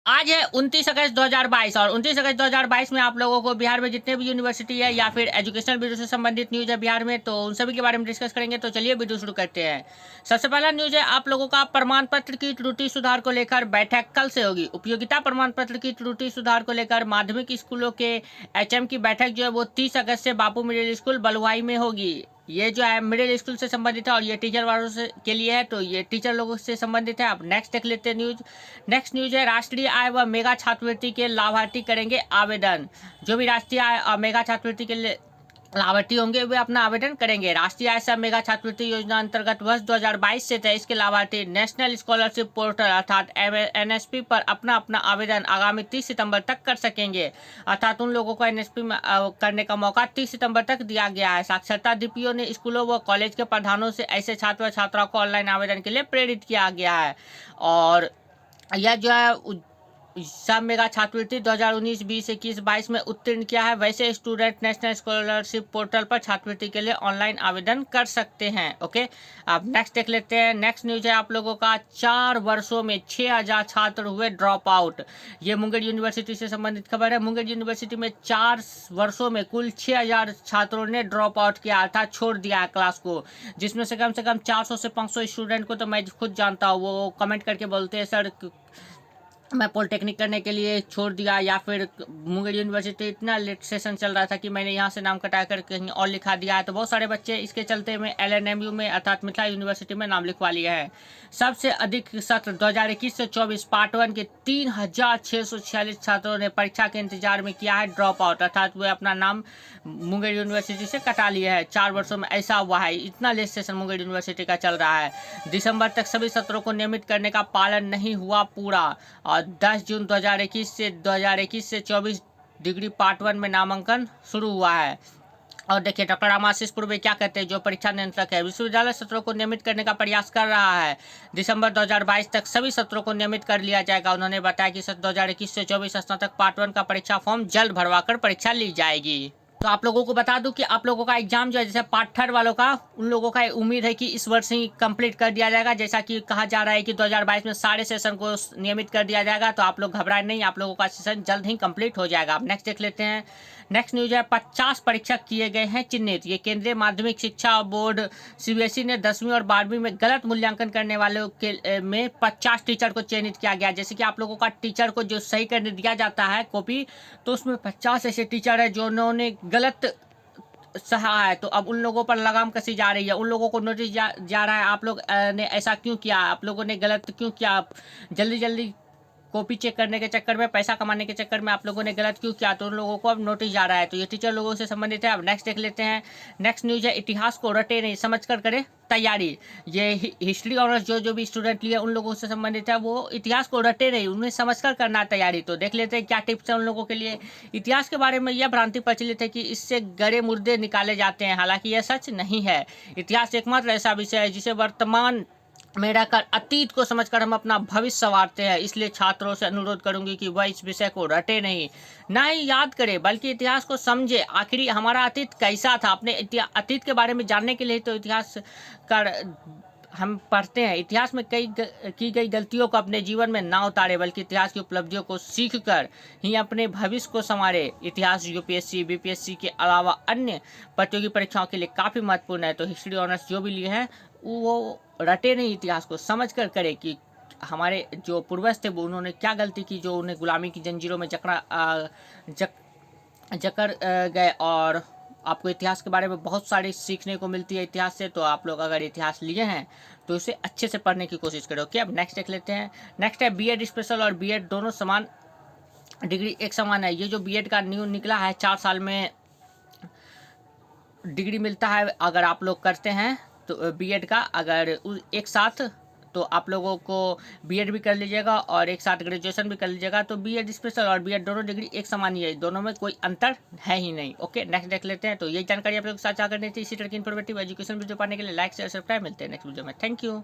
आज है 29 अगस्त 2022 और 29 अगस्त 2022 में आप लोगों को बिहार में जितने भी यूनिवर्सिटी है या फिर एजुकेशनल वीडियो से संबंधित न्यूज़ है बिहार में, तो उन सभी के बारे में डिस्कस करेंगे। तो चलिए वीडियो शुरू करते हैं। सबसे पहला न्यूज़ है आप लोगों का प्रमाण पत्र की त्रुटि सुधार को लेकर बैठक कल से होगी। उपयोगिता प्रमाण पत्र की त्रुटि सुधार को लेकर माध्यमिक स्कूलों के एचएम की बैठक जो है वो 30 अगस्त से बापू मिडिल स्कूल बलुआई में होगी। ये जो है मिडिल स्कूल से संबंधित है और ये टीचर वालों से के लिए है, तो ये टीचर लोगों से संबंधित है। अब नेक्स्ट देख लेते हैं न्यूज। नेक्स्ट न्यूज है राष्ट्रीय आय व मेगा छात्रवृत्ति के लाभार्थी करेंगे आवेदन। जो भी राष्ट्रीय आय और मेगा छात्रवृत्ति के लिए लाभार्थी होंगे वे अपना आवेदन करेंगे। राष्ट्रीय आय सह मेगा छात्रवृत्ति योजना अंतर्गत वर्ष 2022 से 23 के लाभार्थी नेशनल स्कॉलरशिप पोर्टल अर्थात एनएसपी पर अपना अपना आवेदन आगामी 30 सितंबर तक कर सकेंगे। अर्थात उन लोगों को एनएसपी में करने का मौका 30 सितंबर तक दिया गया है। साक्षरता डीपीओ ने स्कूलों व कॉलेज के प्रधानों से ऐसे छात्र व छात्राओं को ऑनलाइन आवेदन के लिए प्रेरित किया गया है। और यह जो है सब मेगा छात्रवृत्ति 2019, 20, 21, 22 में उत्तीर्ण किया है वैसे स्टूडेंट नेशनल स्कॉलरशिप पोर्टल पर छात्रवृत्ति के लिए ऑनलाइन आवेदन कर सकते हैं। ओके, अब नेक्स्ट देख लेते हैं। नेक्स्ट न्यूज है आप लोगों का 4 वर्षों में 6000 छात्र हुए ड्रॉप आउट। ये मुंगेर यूनिवर्सिटी से संबंधित खबर है। मुंगेर यूनिवर्सिटी में 4 वर्षों में कुल 6000 छात्रों ने ड्रॉप आउट किया अर्थात छोड़ दिया है क्लास को, जिसमें से कम 400 से 500 स्टूडेंट को तो मैं खुद जानता हूँ, वो कमेंट करके बोलते हैं सर मैं पॉलिटेक्निक करने के लिए छोड़ दिया, या फिर मुंगेर यूनिवर्सिटी इतना लेट सेशन चल रहा था कि मैंने यहाँ से नाम कटा कर कहीं और लिखा दिया है। तो बहुत सारे बच्चे इसके चलते में एलएनएमयू में अर्थात मिथिला यूनिवर्सिटी में नाम लिखवा लिया है। सबसे अधिक सत्र 2021 से 24 पार्ट 1 के 3646 छात्रों ने परीक्षा के इंतजार में किया है ड्रॉप आउट, अर्थात वे अपना नाम मुंगेर यूनिवर्सिटी से कटा लिया है। 4 वर्षों में ऐसा हुआ है, इतना लेट सेशन मुंगेर यूनिवर्सिटी का चल रहा है। दिसंबर तक सभी सत्रों को नियमित करने का पालन नहीं हुआ पूरा। और 10 जून 2021 से 24 डिग्री पार्ट 1 में नामांकन शुरू हुआ है। और देखिए डॉक्टर रामाशीष पूर्वे क्या कहते हैं, जो परीक्षा नियंत्रक है, विश्वविद्यालय सत्रों को नियमित करने का प्रयास कर रहा है। दिसंबर 2022 तक सभी सत्रों को नियमित कर लिया जाएगा। उन्होंने बताया कि 2021 से 24 स्नातक पार्ट 1 का परीक्षा फॉर्म जल्द भरवाकर परीक्षा ली जाएगी। तो आप लोगों को बता दूं कि आप लोगों का एग्जाम जो है जैसे पार्ट 3 वालों का, उन लोगों का उम्मीद है कि इस वर्ष ही कंप्लीट कर दिया जाएगा। जैसा कि कहा जा रहा है कि 2022 में सारे सेशन को नियमित कर दिया जाएगा, तो आप लोग घबराएं नहीं, आप लोगों का सेशन जल्द ही कंप्लीट हो जाएगा। अब नेक्स्ट देख लेते हैं। नेक्स्ट न्यूज है 50 परीक्षक किए गए हैं चिन्हित। ये केंद्रीय माध्यमिक शिक्षा बोर्ड सीबीएसई ने 10वीं और 12वीं में गलत मूल्यांकन करने वालों के में 50 टीचर को चयनित किया गया। जैसे कि आप लोगों का टीचर को जो सही करने दिया जाता है कॉपी, तो उसमें 50 ऐसे टीचर है जो उन्होंने गलत सहा है। तो अब उन लोगों पर लगाम कसी जा रही है, उन लोगों को नोटिस जा रहा है आप लोग ने ऐसा क्यों किया, आप लोगों ने गलत क्यों किया, जल्दी जल्दी कॉपी चेक करने के चक्कर में, पैसा कमाने के चक्कर में आप लोगों ने गलत क्यों किया, तो उन लोगों को अब नोटिस जा रहा है। तो ये टीचर लोगों से संबंधित है। अब नेक्स्ट देख लेते हैं। नेक्स्ट न्यूज है इतिहास को रटे नहीं समझ कर करे तैयारी। ये हिस्ट्री ऑनर्स जो भी स्टूडेंट लिए उन लोगों से संबंधित है, वो इतिहास को रटे नहीं, उन्हें समझ कर करना तैयारी। तो देख लेते हैं क्या टिप्स है उन लोगों के लिए। इतिहास के बारे में यह भ्रांति प्रचलित है कि इससे गड़े मुर्दे निकाले जाते हैं, हालांकि यह सच नहीं है। इतिहास एकमात्र ऐसा विषय है जिसे वर्तमान में रहकर अतीत को समझकर हम अपना भविष्य संवारते हैं। इसलिए छात्रों से अनुरोध करूंगी कि वह इस विषय को रटे नहीं, ना ही याद करें, बल्कि इतिहास को समझे। आखिर हमारा अतीत कैसा था, अपने अतीत के बारे में जानने के लिए तो इतिहास का हम पढ़ते हैं। इतिहास में की गई गलतियों को अपने जीवन में ना उतारे, बल्कि इतिहास की उपलब्धियों को सीखकर ही अपने भविष्य को संवारे। इतिहास यूपीएससी बीपीएससी के अलावा अन्य प्रतियोगी परीक्षाओं के लिए काफ़ी महत्वपूर्ण है। तो हिस्ट्री ऑनर्स जो भी लिए हैं वो रटे नहीं, इतिहास को समझ कर करे कि हमारे जो पूर्वज थे वो उन्होंने क्या गलती की जो उन्हें गुलामी की जंजीरों में जकड़ गए। और आपको इतिहास के बारे में बहुत सारी सीखने को मिलती है इतिहास से। तो आप लोग अगर इतिहास लिए हैं तो इसे अच्छे से पढ़ने की कोशिश करो। ओके, अब नेक्स्ट देख लेते हैं। नेक्स्ट है बीएड स्पेशल और बीएड दोनों समान डिग्री एक समान है। ये जो बीएड का न्यू निकला है 4 साल में डिग्री मिलता है अगर आप लोग करते हैं तो बीएड का, अगर एक साथ, तो आप लोगों को बीएड भी कर लीजिएगा और एक साथ ग्रेजुएशन भी कर लीजिएगा। तो बीएड स्पेशल और बीएड दोनों डिग्री एक समान ही है, दोनों में कोई अंतर है ही नहीं। ओके, नेक्स्ट देख लेते हैं। तो यही जानकारी आप लोगों के साथ साझा करनी थी। इसी तरह की इन्फॉर्मेटिव एजुकेशन वीडियो पाने के लिए लाइक शेयर सब्सक्राइब। मिलते हैं नेक्स्ट वीडियो में। Thank you.